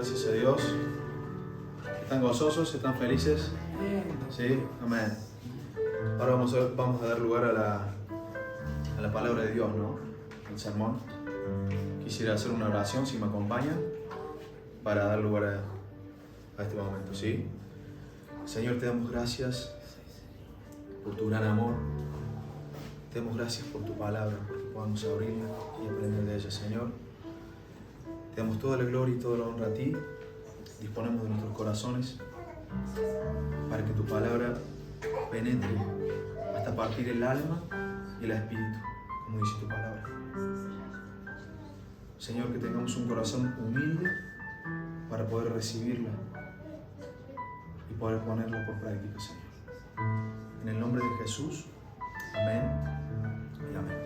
Gracias a Dios. ¿Están gozosos? ¿Están felices? Sí, amén. Ahora vamos a dar lugar a la palabra de Dios, ¿no? El sermón. Quisiera hacer una oración, si me acompañan, para dar lugar a este momento, ¿sí? Señor, te damos gracias por tu gran amor. Te damos gracias por tu palabra, porque podamos abrirla y aprender de ella, Señor. Te damos toda la gloria y toda la honra a ti. Disponemos de nuestros corazones para que tu palabra penetre hasta partir el alma y el espíritu, como dice tu palabra. Señor, que tengamos un corazón humilde para poder recibirla y poder ponerla por práctica, Señor. En el nombre de Jesús, amén y amén.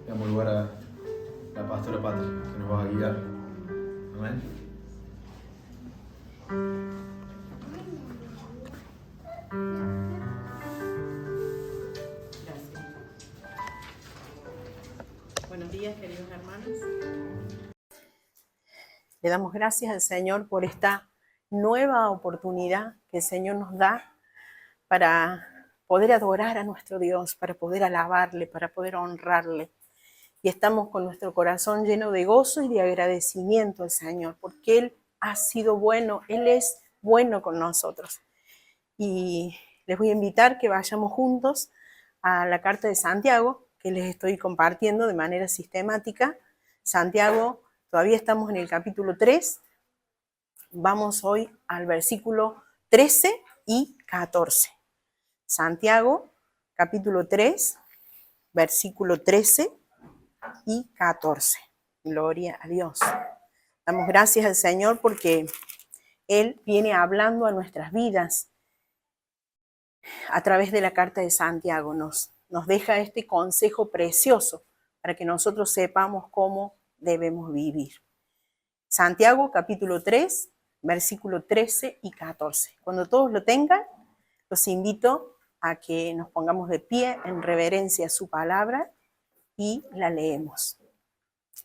Damos lugar a la pastora Patria, que nos va a guiar. Amén. Gracias. Buenos días, queridos hermanos. Le damos gracias al Señor por esta nueva oportunidad que el Señor nos da para poder adorar a nuestro Dios, para poder alabarle, para poder honrarle. Y estamos con nuestro corazón lleno de gozo y de agradecimiento al Señor, porque Él ha sido bueno, Él es bueno con nosotros. Y les voy a invitar que vayamos juntos a la carta de Santiago, que les estoy compartiendo de manera sistemática. Santiago, todavía estamos en el capítulo 3. Vamos hoy al versículo 13 y 14. Santiago, capítulo 3, versículo 13 y 14. Gloria a Dios. Damos gracias al Señor porque Él viene hablando a nuestras vidas a través de la carta de Santiago. Nos deja este consejo precioso para que nosotros sepamos cómo debemos vivir. Santiago, capítulo 3, versículo 13 y 14. Cuando todos lo tengan, los invito a que nos pongamos de pie en reverencia a su palabra y la leemos.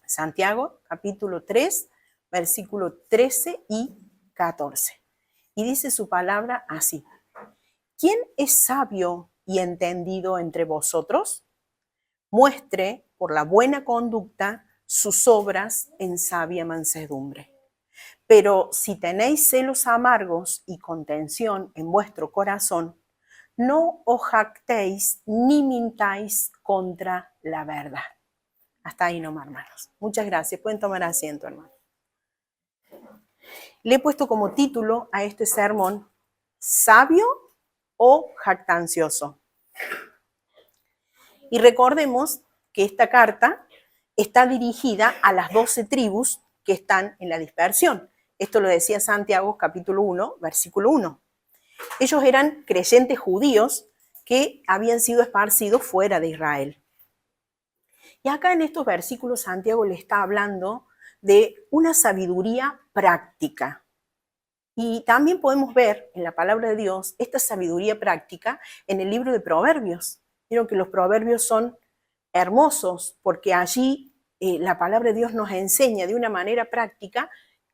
Santiago, capítulo 3, versículo 13 y 14. Y dice su palabra así: ¿Quién es sabio y entendido entre vosotros? Muestre por la buena conducta sus obras en sabia mansedumbre. Pero si tenéis celos amargos y contención en vuestro corazón, no os jactéis ni mintáis contra la verdad. Hasta ahí nomás, hermanos. Muchas gracias. Pueden tomar asiento, hermano. Le he puesto como título a este sermón: ¿sabio o jactancioso? Y recordemos que esta carta está dirigida a las 12 tribus que están en la dispersión. Esto lo decía Santiago, capítulo 1, versículo 1. Ellos eran creyentes judíos que habían sido esparcidos fuera de Israel. Y acá en estos versículos Santiago le está hablando de una sabiduría práctica. Y también podemos ver en la palabra de Dios esta sabiduría práctica en el libro de Proverbios. Vieron que los proverbios son hermosos porque allí la palabra de Dios nos enseña de una manera práctica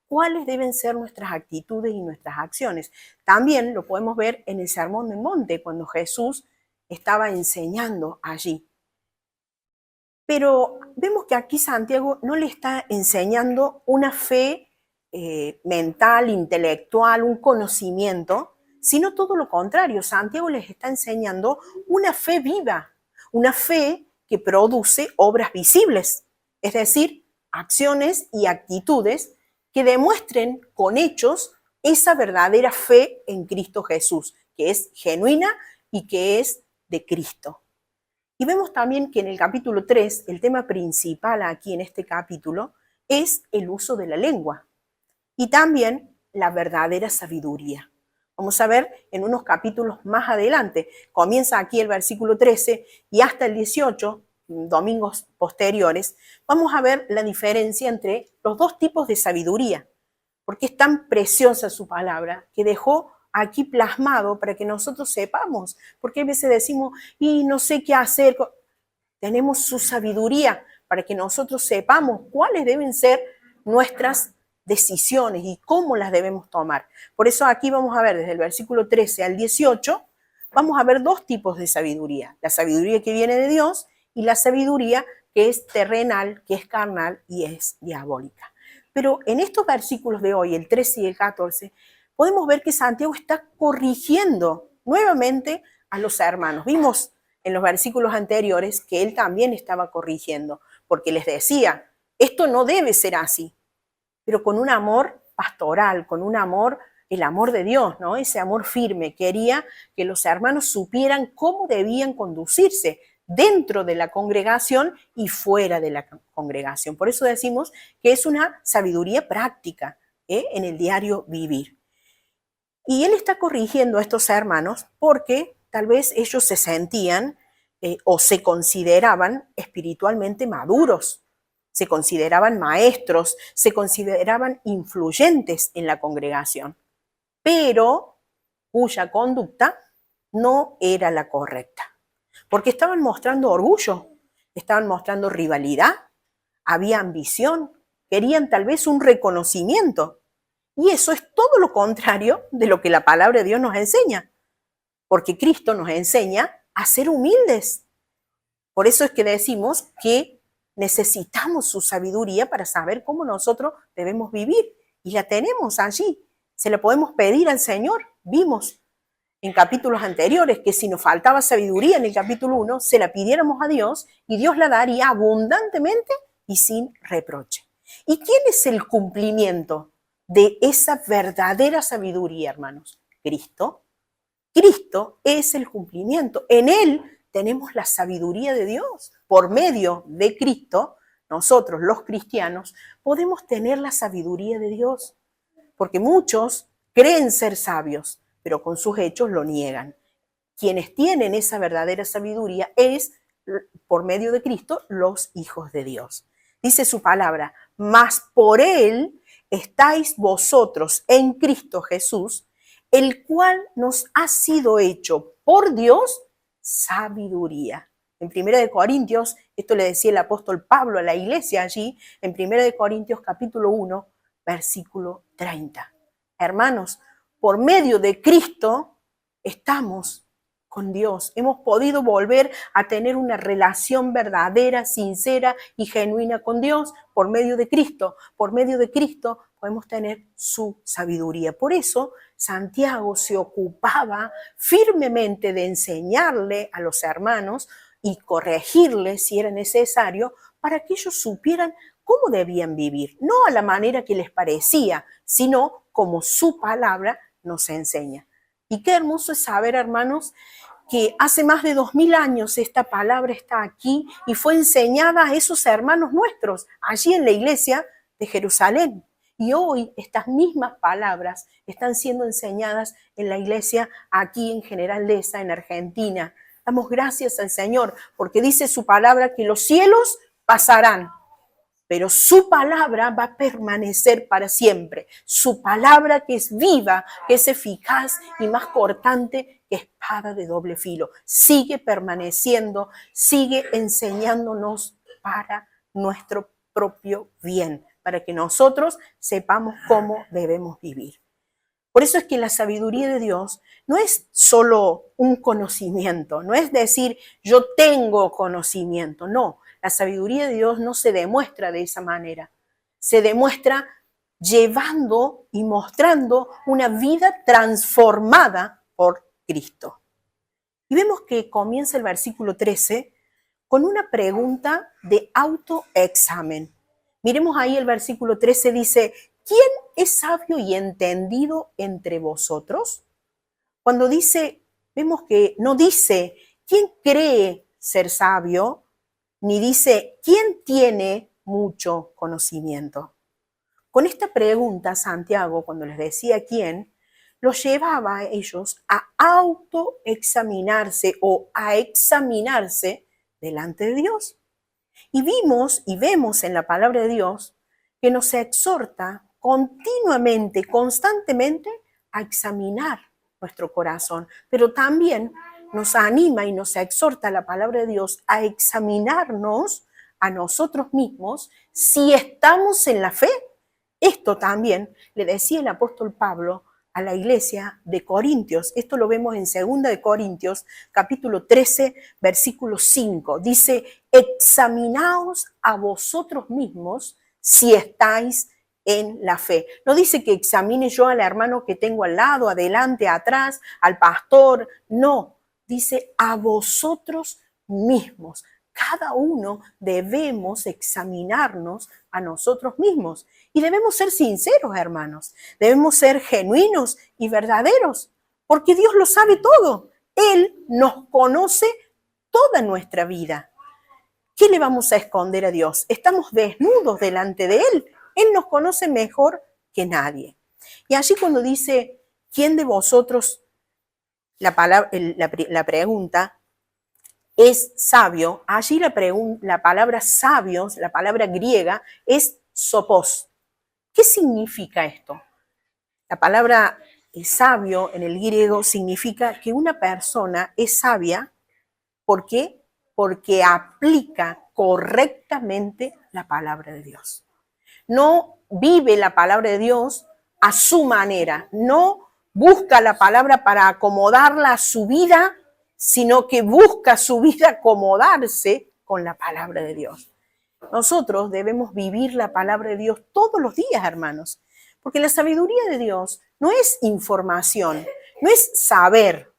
cuáles deben ser nuestras actitudes y nuestras acciones. También lo podemos ver en el Sermón del Monte, cuando Jesús estaba enseñando allí. Pero vemos que aquí Santiago no le está enseñando una fe mental, intelectual, un conocimiento, sino todo lo contrario. Santiago les está enseñando una fe viva, una fe que produce obras visibles, es decir, acciones y actitudes que demuestren con hechos esa verdadera fe en Cristo Jesús, que es genuina y que es de Cristo. Y vemos también que en el capítulo 3, el tema principal aquí en este capítulo es el uso de la lengua y también la verdadera sabiduría. Vamos a ver en unos capítulos más adelante. Comienza aquí el versículo 13 y hasta el 18, domingos posteriores, vamos a ver la diferencia entre los dos tipos de sabiduría, porque es tan preciosa su palabra que dejó aquí plasmado para que nosotros sepamos, porque a veces decimos, y no sé qué hacer. Tenemos su sabiduría para que nosotros sepamos cuáles deben ser nuestras decisiones y cómo las debemos tomar. Por eso aquí vamos a ver desde el versículo 13 al 18, vamos a ver dos tipos de sabiduría. La sabiduría que viene de Dios y la sabiduría que es terrenal, que es carnal y es diabólica. Pero en estos versículos de hoy, el 13 y el 14, podemos ver que Santiago está corrigiendo nuevamente a los hermanos. Vimos en los versículos anteriores que él también estaba corrigiendo, porque les decía, esto no debe ser así, pero con un amor pastoral, con un amor, el amor de Dios, ¿no? Ese amor firme. Quería que los hermanos supieran cómo debían conducirse dentro de la congregación y fuera de la congregación. Por eso decimos que es una sabiduría práctica en el diario vivir. Y él está corrigiendo a estos hermanos porque tal vez ellos se sentían o se consideraban espiritualmente maduros, se consideraban maestros, se consideraban influyentes en la congregación, pero cuya conducta no era la correcta, porque estaban mostrando orgullo, estaban mostrando rivalidad, había ambición, querían tal vez un reconocimiento. Y eso es todo lo contrario de lo que la palabra de Dios nos enseña, porque Cristo nos enseña a ser humildes. Por eso es que decimos que necesitamos su sabiduría para saber cómo nosotros debemos vivir. Y la tenemos allí, se la podemos pedir al Señor. Vimos en capítulos anteriores que si nos faltaba sabiduría en el capítulo 1, se la pidiéramos a Dios y Dios la daría abundantemente y sin reproche. ¿Y quién es el cumplimiento de esa verdadera sabiduría, hermanos? Cristo. Cristo es el cumplimiento. En Él tenemos la sabiduría de Dios. Por medio de Cristo, nosotros los cristianos podemos tener la sabiduría de Dios. Porque muchos creen ser sabios, pero con sus hechos lo niegan. Quienes tienen esa verdadera sabiduría es, por medio de Cristo, los hijos de Dios. Dice su palabra, mas por Él estáis vosotros en Cristo Jesús, el cual nos ha sido hecho por Dios sabiduría. En 1 Corintios, esto le decía el apóstol Pablo a la iglesia allí, en 1 Corintios capítulo 1, versículo 30. Hermanos, por medio de Cristo estamos con Dios. Hemos podido volver a tener una relación verdadera, sincera y genuina con Dios por medio de Cristo. Por medio de Cristo podemos tener su sabiduría. Por eso Santiago se ocupaba firmemente de enseñarle a los hermanos y corregirles si era necesario para que ellos supieran cómo debían vivir, no a la manera que les parecía, sino como su palabra nos enseña. Y qué hermoso es saber, hermanos, que hace más de 2000 años esta palabra está aquí y fue enseñada a esos hermanos nuestros, allí en la iglesia de Jerusalén. Y hoy estas mismas palabras están siendo enseñadas en la iglesia aquí en General Deza, en Argentina. Damos gracias al Señor porque dice su palabra que los cielos pasarán, pero su palabra va a permanecer para siempre. Su palabra que es viva, que es eficaz y más cortante que espada de doble filo. Sigue permaneciendo, sigue enseñándonos para nuestro propio bien, para que nosotros sepamos cómo debemos vivir. Por eso es que la sabiduría de Dios no es solo un conocimiento, no es decir, yo tengo conocimiento, no. La sabiduría de Dios no se demuestra de esa manera. Se demuestra llevando y mostrando una vida transformada por Cristo. Y vemos que comienza el versículo 13 con una pregunta de autoexamen. Miremos ahí el versículo 13, dice, ¿quién es sabio y entendido entre vosotros? Cuando dice, vemos que no dice, ¿quién cree ser sabio? Ni dice, ¿quién tiene mucho conocimiento? Con esta pregunta, Santiago, cuando les decía quién, los llevaba a ellos a autoexaminarse o a examinarse delante de Dios. Y vemos en la palabra de Dios que nos exhorta continuamente, constantemente a examinar nuestro corazón, pero también nos anima y nos exhorta la palabra de Dios a examinarnos a nosotros mismos si estamos en la fe, Esto también le decía el apóstol Pablo a la iglesia de Corintios. Esto lo vemos en 2 de Corintios, capítulo 13, versículo 5. Dice, examinaos a vosotros mismos si estáis en la fe. No dice que examine yo al hermano que tengo al lado, adelante, atrás, al pastor. No, dice a vosotros mismos. Cada uno debemos examinarnos a nosotros mismos. Y debemos ser sinceros, hermanos. Debemos ser genuinos y verdaderos, porque Dios lo sabe todo. Él nos conoce toda nuestra vida. ¿Qué le vamos a esconder a Dios? Estamos desnudos delante de Él. Él nos conoce mejor que nadie. Y allí cuando dice, ¿quién de vosotros, la pregunta, es sabio? Allí la palabra sabios, la palabra griega, es sopos. ¿Qué significa esto? La palabra sabio en el griego significa que una persona es sabia. ¿Por qué? Porque aplica correctamente la palabra de Dios. No vive la palabra de Dios a su manera, no busca la palabra para acomodarla a su vida, sino que busca su vida acomodarse con la palabra de Dios. Nosotros debemos vivir la palabra de Dios todos los días, hermanos, porque la sabiduría de Dios no es información, no es saber,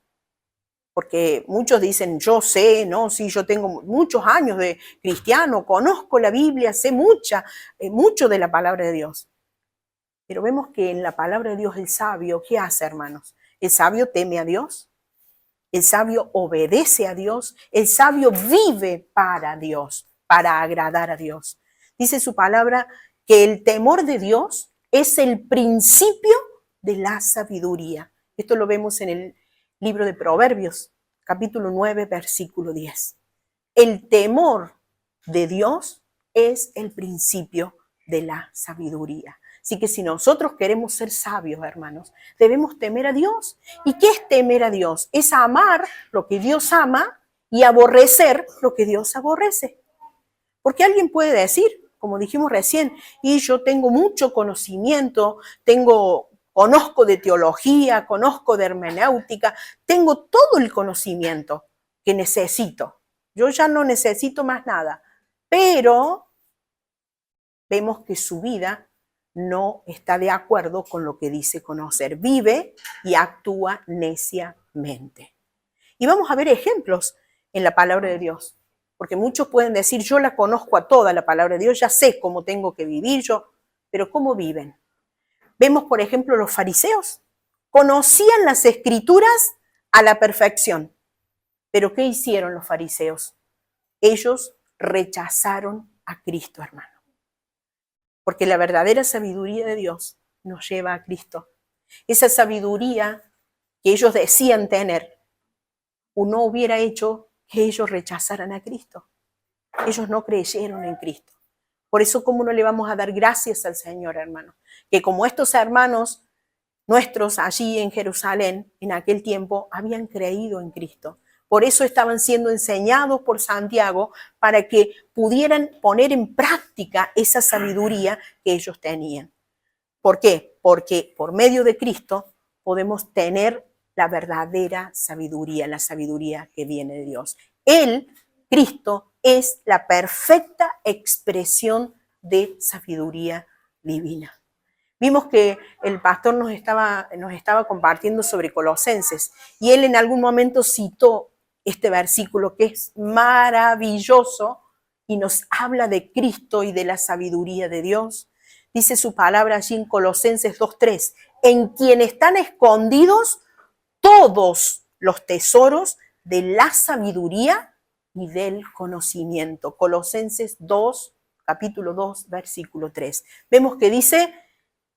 porque muchos dicen, yo sé, no, sí, yo tengo muchos años de cristiano, conozco la Biblia, sé mucho de la palabra de Dios. Pero vemos que en la palabra de Dios el sabio, ¿qué hace, hermanos? El sabio teme a Dios, el sabio obedece a Dios, el sabio vive para Dios, para agradar a Dios. Dice su palabra que el temor de Dios es el principio de la sabiduría. Esto lo vemos en el libro de Proverbios, capítulo 9, versículo 10. El temor de Dios es el principio de la sabiduría. Así que si nosotros queremos ser sabios, hermanos, debemos temer a Dios. ¿Y qué es temer a Dios? Es amar lo que Dios ama y aborrecer lo que Dios aborrece. Porque alguien puede decir, como dijimos recién, y yo tengo mucho conocimiento, conozco de teología, conozco de hermenéutica, tengo todo el conocimiento que necesito. Yo ya no necesito más nada. Pero vemos que su vida no está de acuerdo con lo que dice conocer. Vive y actúa neciamente. Y vamos a ver ejemplos en la palabra de Dios. Porque muchos pueden decir, yo la conozco a toda la palabra de Dios, ya sé cómo tengo que vivir yo, pero ¿cómo viven? Vemos, por ejemplo, los fariseos. Conocían las escrituras a la perfección. Pero ¿qué hicieron los fariseos? Ellos rechazaron a Cristo, hermano. Porque la verdadera sabiduría de Dios nos lleva a Cristo. Esa sabiduría que ellos decían tener, no hubiera hecho que ellos rechazaran a Cristo. Ellos no creyeron en Cristo. Por eso, ¿cómo no le vamos a dar gracias al Señor, hermano? Que como estos hermanos nuestros allí en Jerusalén, en aquel tiempo, habían creído en Cristo. Por eso estaban siendo enseñados por Santiago para que pudieran poner en práctica esa sabiduría que ellos tenían. ¿Por qué? Porque por medio de Cristo podemos tener la verdadera sabiduría, la sabiduría que viene de Dios. Él, Cristo, es la perfecta expresión de sabiduría divina. Vimos que el pastor nos estaba compartiendo sobre Colosenses y él en algún momento citó este versículo que es maravilloso y nos habla de Cristo y de la sabiduría de Dios. Dice su palabra allí en Colosenses 2:3, en quien están escondidos todos los tesoros de la sabiduría y del conocimiento. Colosenses 2, capítulo 2, versículo 3. Vemos que dice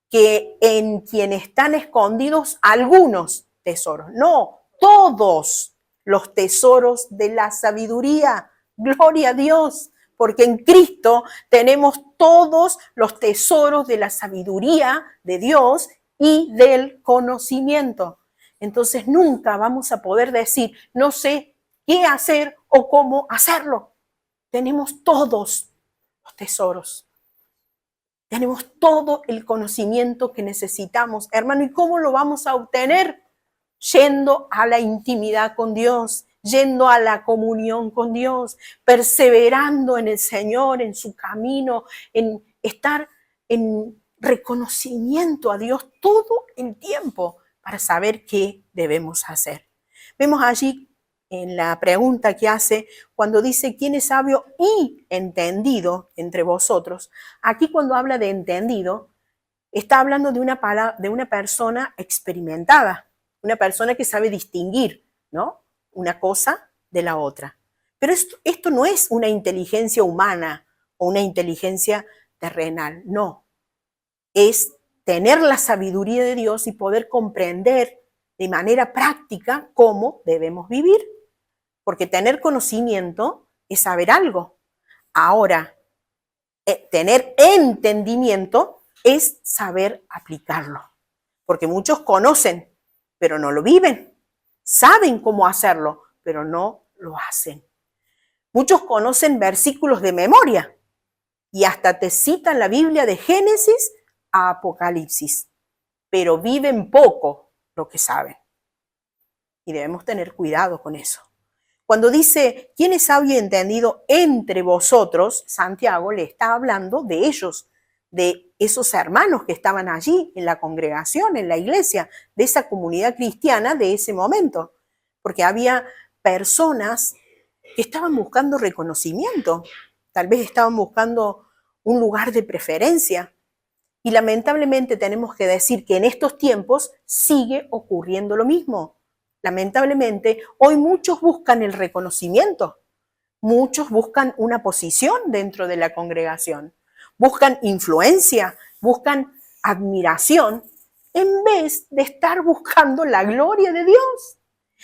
que en quien están escondidos algunos tesoros, no todos los tesoros de la sabiduría. Gloria a Dios, porque en Cristo tenemos todos los tesoros de la sabiduría de Dios y del conocimiento. Entonces nunca vamos a poder decir, no sé qué hacer o cómo hacerlo. Tenemos todos los tesoros. Tenemos todo el conocimiento que necesitamos, hermano. ¿Y cómo lo vamos a obtener? Yendo a la intimidad con Dios, yendo a la comunión con Dios, perseverando en el Señor, en su camino, en estar en reconocimiento a Dios todo el tiempo para saber qué debemos hacer. Vemos allí en la pregunta que hace cuando dice quién es sabio y entendido entre vosotros. Aquí cuando habla de entendido, está hablando de una persona experimentada, una persona que sabe distinguir, ¿no?, una cosa de la otra. Pero esto no es una inteligencia humana o una inteligencia terrenal, no. Es tener la sabiduría de Dios y poder comprender de manera práctica cómo debemos vivir. Porque tener conocimiento es saber algo. Ahora, tener entendimiento es saber aplicarlo. Porque muchos conocen, pero no lo viven. Saben cómo hacerlo, pero no lo hacen. Muchos conocen versículos de memoria y hasta te citan la Biblia de Génesis a Apocalipsis, pero viven poco lo que saben. Y debemos tener cuidado con eso. Cuando dice, ¿quién es sabio y entendido entre vosotros? Santiago le está hablando de ellos, de esos hermanos que estaban allí en la congregación, en la iglesia, de esa comunidad cristiana de ese momento. Porque había personas que estaban buscando reconocimiento, tal vez estaban buscando un lugar de preferencia. Y lamentablemente tenemos que decir que en estos tiempos sigue ocurriendo lo mismo. Lamentablemente, hoy muchos buscan el reconocimiento, muchos buscan una posición dentro de la congregación, buscan influencia, buscan admiración, en vez de estar buscando la gloria de Dios,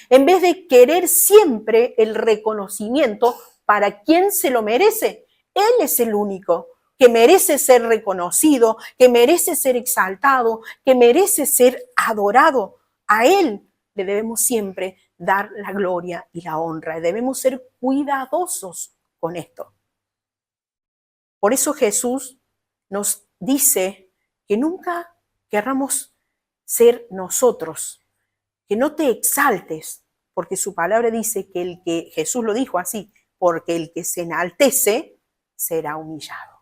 en vez de querer siempre el reconocimiento para quien se lo merece. Él es el único que merece ser reconocido, que merece ser exaltado, que merece ser adorado. A Él le debemos siempre dar la gloria y la honra. Debemos ser cuidadosos con esto. Por eso Jesús nos dice que nunca querramos ser nosotros, que no te exaltes, porque su palabra dice que Jesús lo dijo así, porque el que se enaltece será humillado.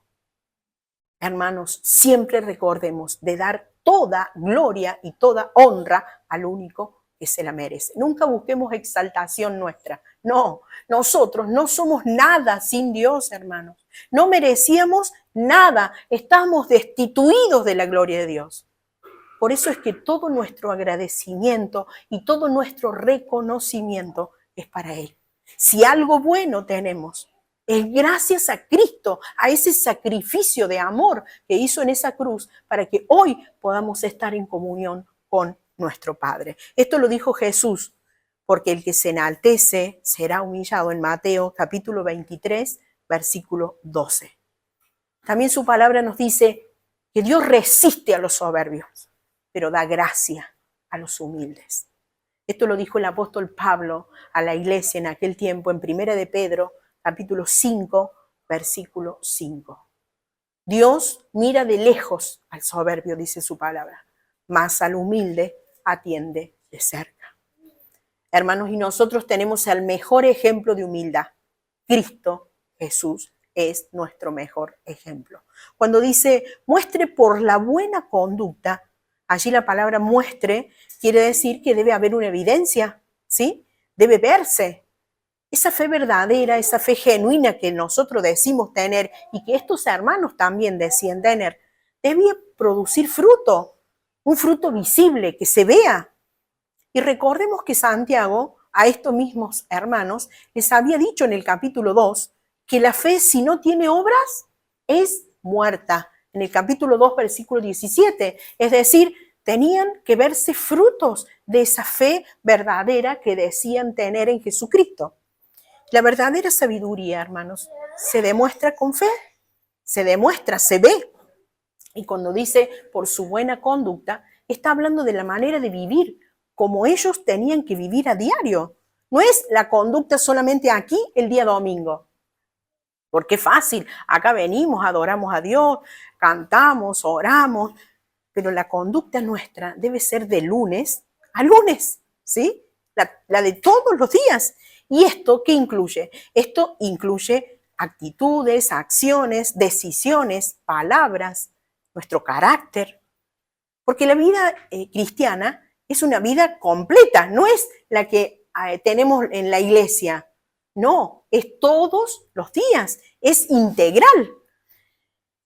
Hermanos, siempre recordemos de dar toda gloria y toda honra al único que se la merece. Nunca busquemos exaltación nuestra. No, nosotros no somos nada sin Dios, hermanos. No merecíamos nada. Estamos destituidos de la gloria de Dios. Por eso es que todo nuestro agradecimiento y todo nuestro reconocimiento es para Él. Si algo bueno tenemos, es gracias a Cristo, a ese sacrificio de amor que hizo en esa cruz para que hoy podamos estar en comunión con nuestro Padre. Esto lo dijo Jesús, porque el que se enaltece será humillado, en Mateo capítulo 23, versículo 12. También su palabra nos dice que Dios resiste a los soberbios, pero da gracia a los humildes. Esto lo dijo el apóstol Pablo a la iglesia en aquel tiempo, en 1 de Pedro, capítulo 5, versículo 5. Dios mira de lejos al soberbio, dice su palabra, mas al humilde atiende de cerca. Hermanos, y nosotros tenemos el mejor ejemplo de humildad. Cristo Jesús es nuestro mejor ejemplo. Cuando dice, muestre por la buena conducta, allí la palabra muestre quiere decir que debe haber una evidencia, ¿sí? Debe verse. Esa fe verdadera, esa fe genuina que nosotros decimos tener y que estos hermanos también decían tener, debía producir fruto, un fruto visible, que se vea. Y recordemos que Santiago a estos mismos hermanos les había dicho en el capítulo 2 que la fe, si no tiene obras, es muerta. En el capítulo 2, versículo 17. Es decir, tenían que verse frutos de esa fe verdadera que decían tener en Jesucristo. La verdadera sabiduría, hermanos, se demuestra con fe, se demuestra, se ve. Y cuando dice por su buena conducta, está hablando de la manera de vivir, como ellos tenían que vivir a diario. No es la conducta solamente aquí el día domingo. Porque es fácil, acá venimos, adoramos a Dios, cantamos, oramos, pero la conducta nuestra debe ser de lunes a lunes, ¿sí? La de todos los días. ¿Y esto qué incluye? Esto incluye actitudes, acciones, decisiones, palabras, nuestro carácter. Porque la vida cristiana es una vida completa, no es la que tenemos en la iglesia. No, es todos los días, es integral.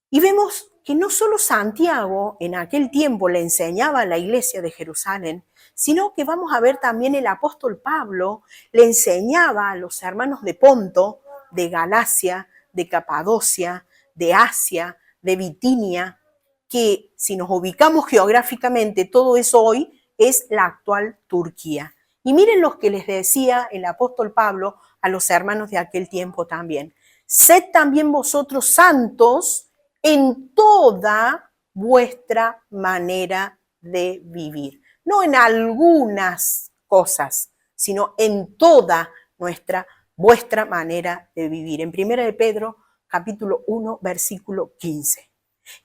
Y vemos que no solo Santiago en aquel tiempo le enseñaba a la iglesia de Jerusalén, sino que vamos a ver también el apóstol Pablo le enseñaba a los hermanos de Ponto, de Galacia, de Capadocia, de Asia, de Bitinia, que si nos ubicamos geográficamente, todo eso hoy es la actual Turquía. Y miren lo que les decía el apóstol Pablo a los hermanos de aquel tiempo también. Sed también vosotros santos en toda vuestra manera de vivir. No en algunas cosas, sino en toda vuestra manera de vivir. En 1 de Pedro, capítulo 1, versículo 15.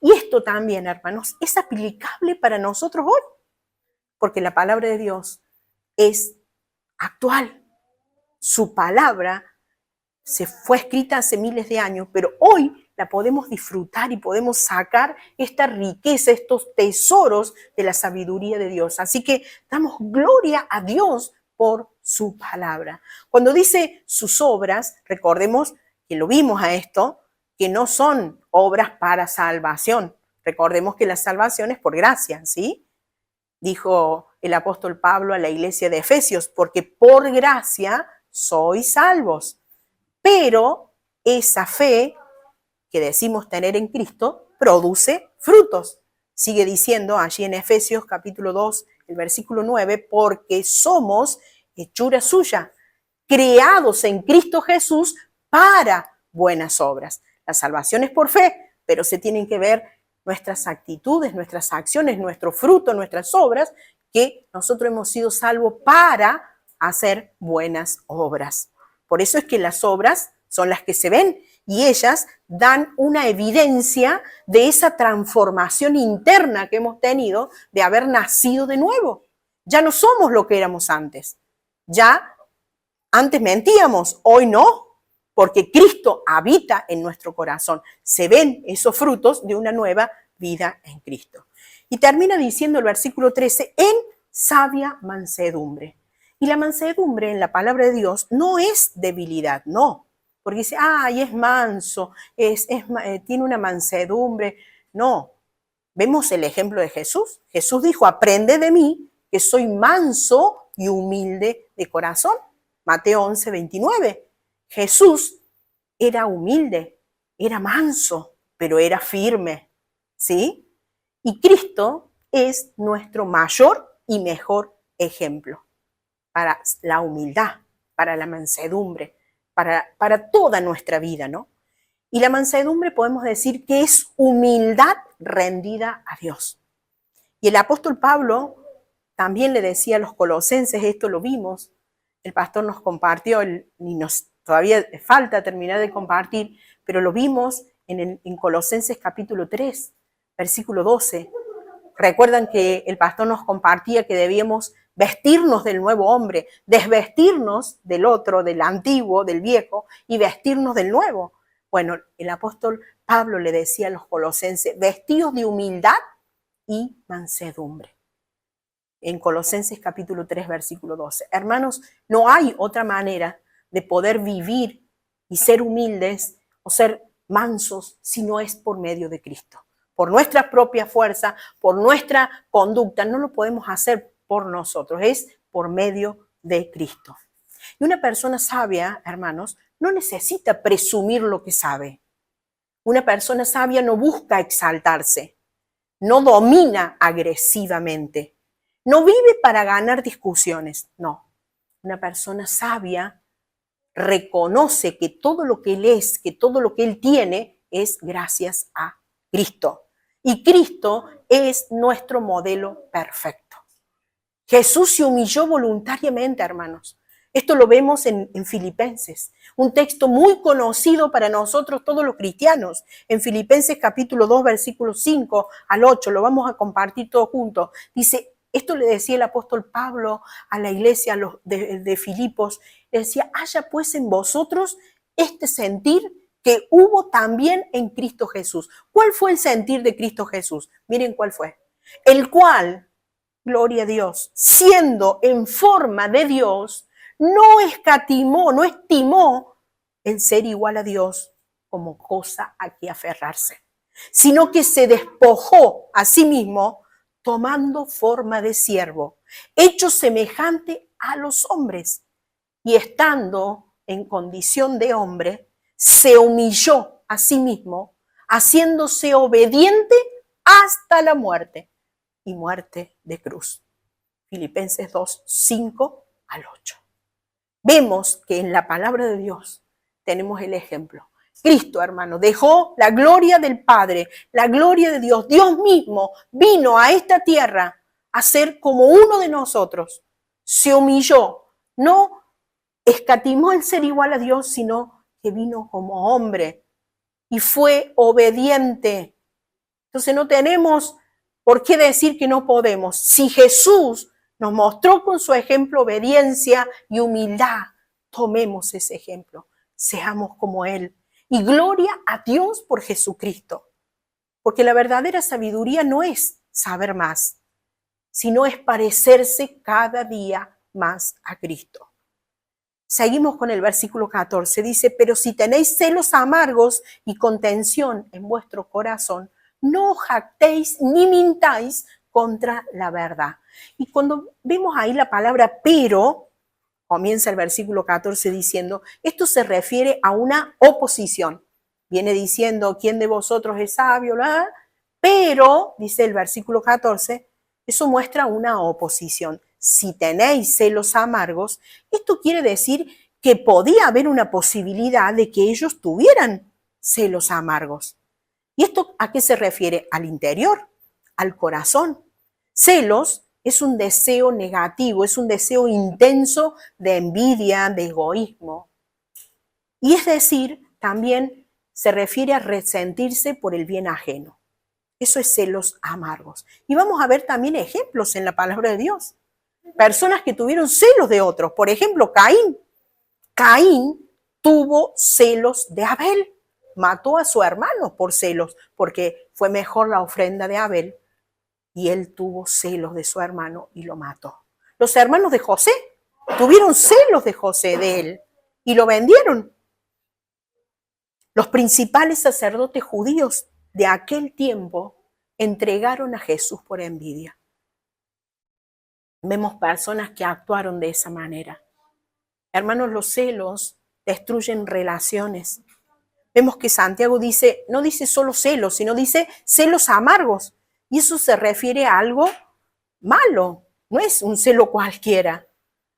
Y esto también, hermanos, es aplicable para nosotros hoy, porque la palabra de Dios es actual. Su palabra se fue escrita hace miles de años, pero hoy la podemos disfrutar y podemos sacar esta riqueza, estos tesoros de la sabiduría de Dios. Así que damos gloria a Dios por su palabra. Cuando dice sus obras, recordemos que lo vimos a esto, que no son obras para salvación. Recordemos que la salvación es por gracia, ¿sí? Dijo el apóstol Pablo a la iglesia de Efesios, porque por gracia sois salvos. Pero esa fe que decimos tener en Cristo produce frutos. Sigue diciendo allí en Efesios capítulo 2, el versículo 9, porque somos hechura suya, creados en Cristo Jesús para buenas obras. La salvación es por fe, pero se tienen que ver nuestras actitudes, nuestras acciones, nuestro fruto, nuestras obras, que nosotros hemos sido salvos para hacer buenas obras. Por eso es que las obras son las que se ven y ellas dan una evidencia de esa transformación interna que hemos tenido de haber nacido de nuevo. Ya no somos lo que éramos antes. Ya antes mentíamos, hoy no, porque Cristo habita en nuestro corazón. Se ven esos frutos de una nueva vida en Cristo. Y termina diciendo el versículo 13, en sabia mansedumbre. Y la mansedumbre en la palabra de Dios no es debilidad, no. Porque dice, ay, es manso, tiene una mansedumbre. No. Vemos el ejemplo de Jesús. Jesús dijo, aprende de mí, que soy manso y humilde de corazón. Mateo 11, 29. Jesús era humilde, era manso, pero era firme, ¿sí? Y Cristo es nuestro mayor y mejor ejemplo para la humildad, para la mansedumbre, para toda nuestra vida, ¿no? Y la mansedumbre podemos decir que es humildad rendida a Dios. Y el apóstol Pablo también le decía a los colosenses, esto lo vimos, el pastor nos compartió, todavía falta terminar de compartir, pero lo vimos en Colosenses capítulo 3, versículo 12. Recuerdan que el pastor nos compartía que debíamos vestirnos del nuevo hombre, desvestirnos del otro, del antiguo, del viejo, y vestirnos del nuevo. Bueno, el apóstol Pablo le decía a los colosenses, vestidos de humildad y mansedumbre. En Colosenses capítulo 3, versículo 12. Hermanos, no hay otra manera de poder vivir y ser humildes o ser mansos si no es por medio de Cristo. Por nuestra propia fuerza, por nuestra conducta, no lo podemos hacer por nosotros, es por medio de Cristo. Y una persona sabia, hermanos, no necesita presumir lo que sabe. Una persona sabia no busca exaltarse, no domina agresivamente. No vive para ganar discusiones, no. Una persona sabia reconoce que todo lo que él es, que todo lo que él tiene es gracias a Cristo. Y Cristo es nuestro modelo perfecto. Jesús se humilló voluntariamente, hermanos. Esto lo vemos en Filipenses, un texto muy conocido para nosotros todos los cristianos. En Filipenses capítulo 2, versículos 5 al 8, lo vamos a compartir todos juntos. Dice, esto le decía el apóstol Pablo a la iglesia de Filipos, le decía, haya pues en vosotros este sentir que hubo también en Cristo Jesús. ¿Cuál fue el sentir de Cristo Jesús? Miren cuál fue. El cual, gloria a Dios, siendo en forma de Dios, no escatimó, no estimó el ser igual a Dios como cosa a que aferrarse, sino que se despojó a sí mismo tomando forma de siervo, hecho semejante a los hombres, y estando en condición de hombre, se humilló a sí mismo, haciéndose obediente hasta la muerte, y muerte de cruz. Filipenses 2, 5 al 8. Vemos que en la palabra de Dios tenemos el ejemplo. Cristo, hermano, dejó la gloria del Padre, la gloria de Dios. Dios mismo vino a esta tierra a ser como uno de nosotros. Se humilló, no escatimó el ser igual a Dios, sino que vino como hombre y fue obediente. Entonces no tenemos por qué decir que no podemos. Si Jesús nos mostró con su ejemplo obediencia y humildad, tomemos ese ejemplo, seamos como Él. Y gloria a Dios por Jesucristo, porque la verdadera sabiduría no es saber más, sino es parecerse cada día más a Cristo. Seguimos con el versículo 14, dice, pero si tenéis celos amargos y contención en vuestro corazón, no jactéis ni mintáis contra la verdad. Y cuando vemos ahí la palabra pero, comienza el versículo 14 diciendo, esto se refiere a una oposición. Viene diciendo, ¿quién de vosotros es sabio? Pero, dice el versículo 14, eso muestra una oposición. Si tenéis celos amargos, esto quiere decir que podía haber una posibilidad de que ellos tuvieran celos amargos. ¿Y esto a qué se refiere? Al interior, al corazón. Celos es un deseo negativo, es un deseo intenso de envidia, de egoísmo. Y es decir, también se refiere a resentirse por el bien ajeno. Eso es celos amargos. Y vamos a ver también ejemplos en la palabra de Dios. Personas que tuvieron celos de otros. Por ejemplo, Caín. Caín tuvo celos de Abel. Mató a su hermano por celos, porque fue mejor la ofrenda de Abel. Y él tuvo celos de su hermano y lo mató. Los hermanos de José tuvieron celos de José, de él, y lo vendieron. Los principales sacerdotes judíos de aquel tiempo entregaron a Jesús por envidia. Vemos personas que actuaron de esa manera. Hermanos, los celos destruyen relaciones. Vemos que Santiago dice, no dice solo celos, sino dice celos amargos. Y eso se refiere a algo malo, no es un celo cualquiera.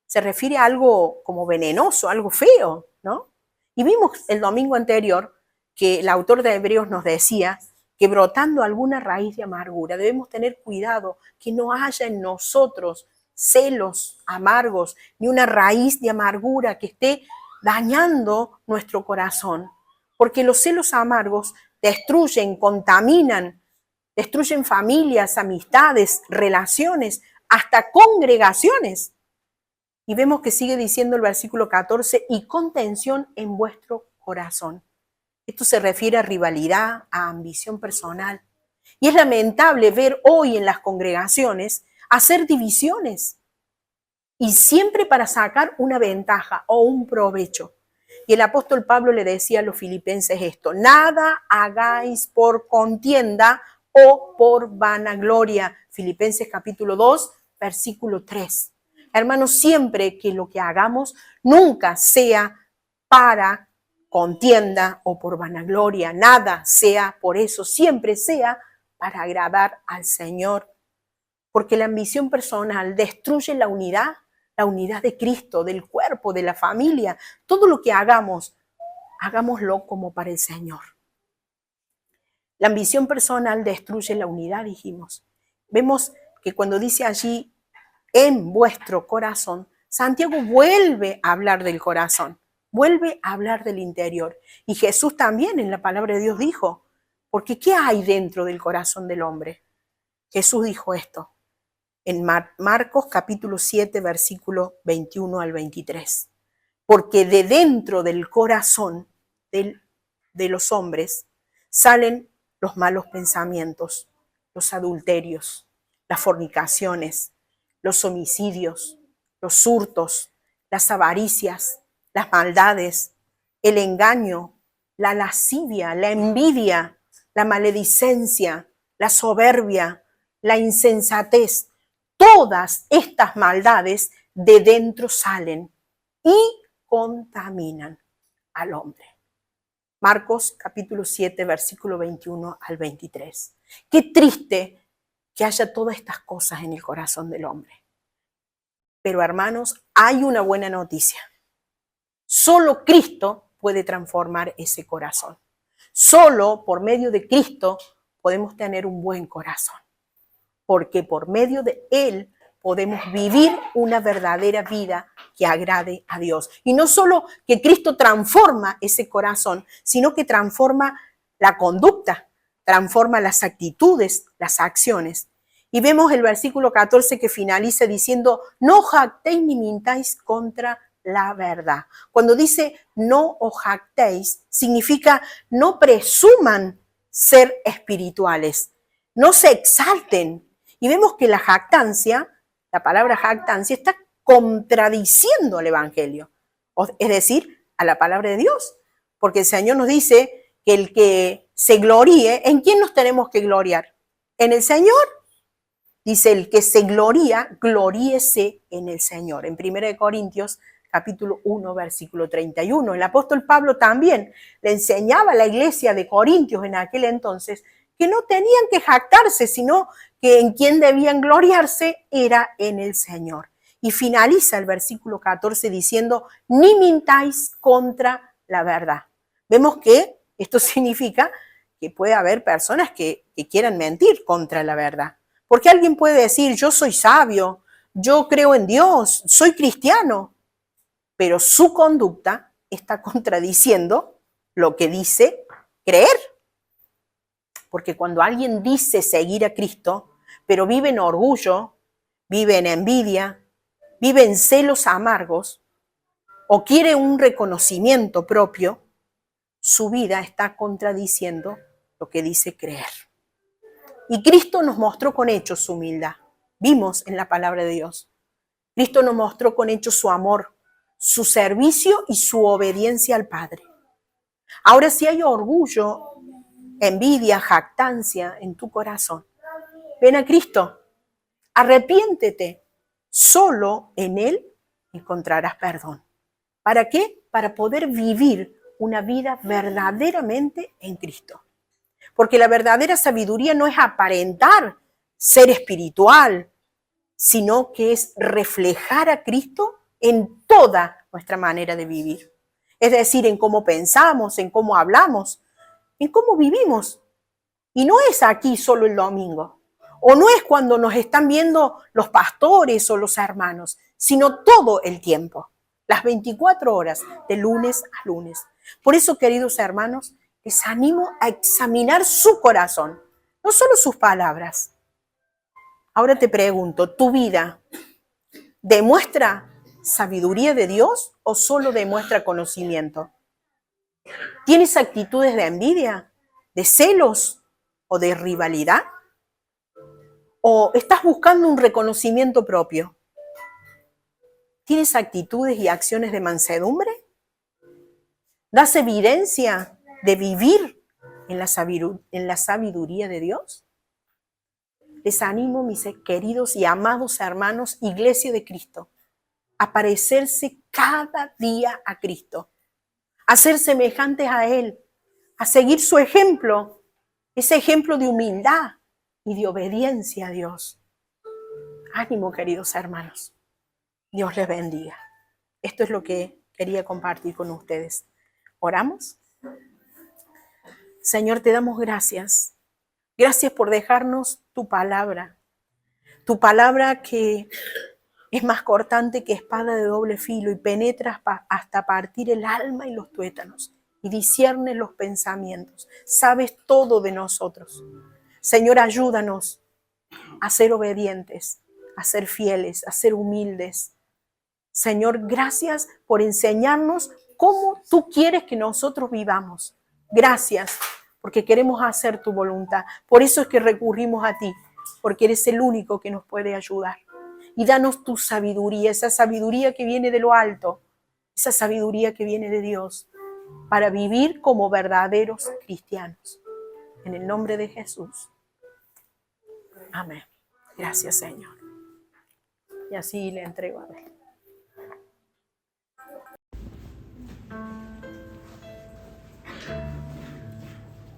Se refiere a algo como venenoso, algo feo, ¿no? Y vimos el domingo anterior que el autor de Hebreos nos decía que brotando alguna raíz de amargura debemos tener cuidado que no haya en nosotros celos amargos, ni una raíz de amargura que esté dañando nuestro corazón. Porque los celos amargos destruyen, contaminan, destruyen familias, amistades, relaciones, hasta congregaciones. Y vemos que sigue diciendo el versículo 14, y contención en vuestro corazón. Esto se refiere a rivalidad, a ambición personal. Y es lamentable ver hoy en las congregaciones hacer divisiones y siempre para sacar una ventaja o un provecho. Y el apóstol Pablo le decía a los filipenses esto, nada hagáis por contienda o por vanagloria. Filipenses capítulo 2, versículo 3. Hermanos, siempre que lo que hagamos nunca sea para contienda o por vanagloria, nada sea por eso, siempre sea para agradar al Señor. Porque la ambición personal destruye la unidad de Cristo, del cuerpo, de la familia. Todo lo que hagamos, hagámoslo como para el Señor. La ambición personal destruye la unidad, dijimos. Vemos que cuando dice allí, en vuestro corazón, Santiago vuelve a hablar del corazón, vuelve a hablar del interior. Y Jesús también en la palabra de Dios dijo, porque ¿qué hay dentro del corazón del hombre? Jesús dijo esto en Marcos capítulo 7, versículo 21 al 23. Porque de dentro del corazón de los hombres salen los malos pensamientos, los adulterios, las fornicaciones, los homicidios, los hurtos, las avaricias, las maldades, el engaño, la lascivia, la envidia, la maledicencia, la soberbia, la insensatez. Todas estas maldades de dentro salen y contaminan al hombre. Marcos capítulo 7, versículo 21 al 23. Qué triste que haya todas estas cosas en el corazón del hombre. Pero hermanos, hay una buena noticia. Solo Cristo puede transformar ese corazón. Solo por medio de Cristo podemos tener un buen corazón. Porque por medio de Él podemos vivir una verdadera vida que agrade a Dios. Y no solo que Cristo transforma ese corazón, sino que transforma la conducta, transforma las actitudes, las acciones. Y vemos el versículo 14 que finaliza diciendo, no jactéis ni mintáis contra la verdad. Cuando dice no os jactéis, significa no presuman ser espirituales, no se exalten. Y vemos que la jactancia, la palabra jactancia, está contradiciendo al Evangelio, es decir, a la palabra de Dios. Porque el Señor nos dice que el que se gloríe, ¿en quién nos tenemos que gloriar? ¿En el Señor? Dice, el que se gloría, gloríese en el Señor. En 1 Corintios capítulo 1, versículo 31. El apóstol Pablo también le enseñaba a la iglesia de Corintios en aquel entonces que no tenían que jactarse, sino que en quien debían gloriarse era en el Señor. Y finaliza el versículo 14 diciendo, ni mintáis contra la verdad. Vemos que esto significa que puede haber personas que quieran mentir contra la verdad. Porque alguien puede decir, yo soy sabio, yo creo en Dios, soy cristiano, pero su conducta está contradiciendo lo que dice creer. Porque cuando alguien dice seguir a Cristo, pero vive en orgullo, vive en envidia, vive en celos amargos, o quiere un reconocimiento propio, su vida está contradiciendo lo que dice creer. Y Cristo nos mostró con hechos su humildad. Vimos en la palabra de Dios. Cristo nos mostró con hechos su amor, su servicio y su obediencia al Padre. Ahora, si hay orgullo, envidia, jactancia en tu corazón, ven a Cristo, arrepiéntete. Solo en Él encontrarás perdón. ¿Para qué? Para poder vivir una vida verdaderamente en Cristo. Porque la verdadera sabiduría no es aparentar ser espiritual, sino que es reflejar a Cristo en toda nuestra manera de vivir. Es decir, en cómo pensamos, en cómo hablamos, en cómo vivimos. Y no es aquí solo el domingo, o no es cuando nos están viendo los pastores o los hermanos, sino todo el tiempo, las 24 horas, de lunes a lunes. Por eso, queridos hermanos, les animo a examinar su corazón, no solo sus palabras. Ahora te pregunto, ¿tu vida demuestra sabiduría de Dios o solo demuestra conocimiento? ¿Tienes actitudes de envidia, de celos o de rivalidad? ¿O estás buscando un reconocimiento propio? ¿Tienes actitudes y acciones de mansedumbre? ¿Das evidencia de vivir en la sabiduría de Dios? Les animo, mis queridos y amados hermanos, Iglesia de Cristo, a parecerse cada día a Cristo, a ser semejantes a Él, a seguir su ejemplo, ese ejemplo de humildad y de obediencia a Dios. Ánimo, queridos hermanos. Dios les bendiga. Esto es lo que quería compartir con ustedes. ¿Oramos? Señor, te damos gracias. Gracias por dejarnos tu palabra que Es más cortante que espada de doble filo y penetra hasta partir el alma y los tuétanos y discierne los pensamientos. Sabes todo de nosotros. Señor, ayúdanos a ser obedientes, a ser fieles, a ser humildes. Señor, gracias por enseñarnos cómo tú quieres que nosotros vivamos. Gracias, porque queremos hacer tu voluntad. Por eso es que recurrimos a ti, porque eres el único que nos puede ayudar. Y danos tu sabiduría, esa sabiduría que viene de lo alto, esa sabiduría que viene de Dios, para vivir como verdaderos cristianos. En el nombre de Jesús. Amén. Gracias, Señor. Y así le entrego a Él.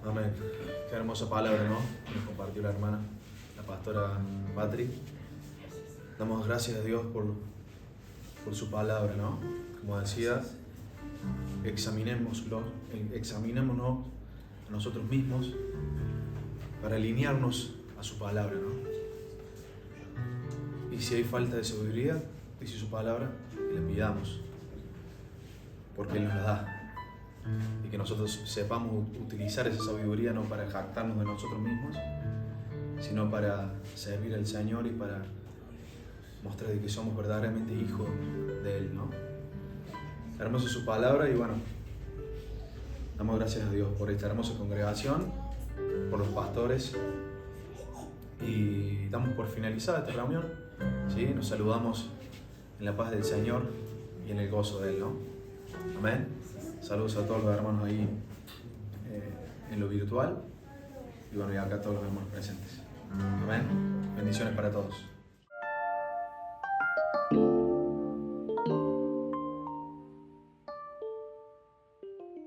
Amén. Qué hermosa palabra, ¿no? Nos compartió la hermana, la pastora Patrick. Damos gracias a Dios por su palabra, ¿no? Como decía, examinémonos a nosotros mismos para alinearnos a su palabra, ¿no? Y si hay falta de sabiduría, dice su palabra, que le pidamos, porque Él nos la da. Y que nosotros sepamos utilizar esa sabiduría no para jactarnos de nosotros mismos, sino para servir al Señor y para mostrar de que somos verdaderamente hijos de Él, ¿no? Hermosa su palabra y bueno, damos gracias a Dios por esta hermosa congregación, por los pastores y damos por finalizada esta reunión, ¿sí? Nos saludamos en la paz del Señor y en el gozo de Él, ¿no? Amén. Saludos a todos los hermanos ahí en lo virtual y bueno, y acá a todos los hermanos presentes. Amén. Bendiciones para todos.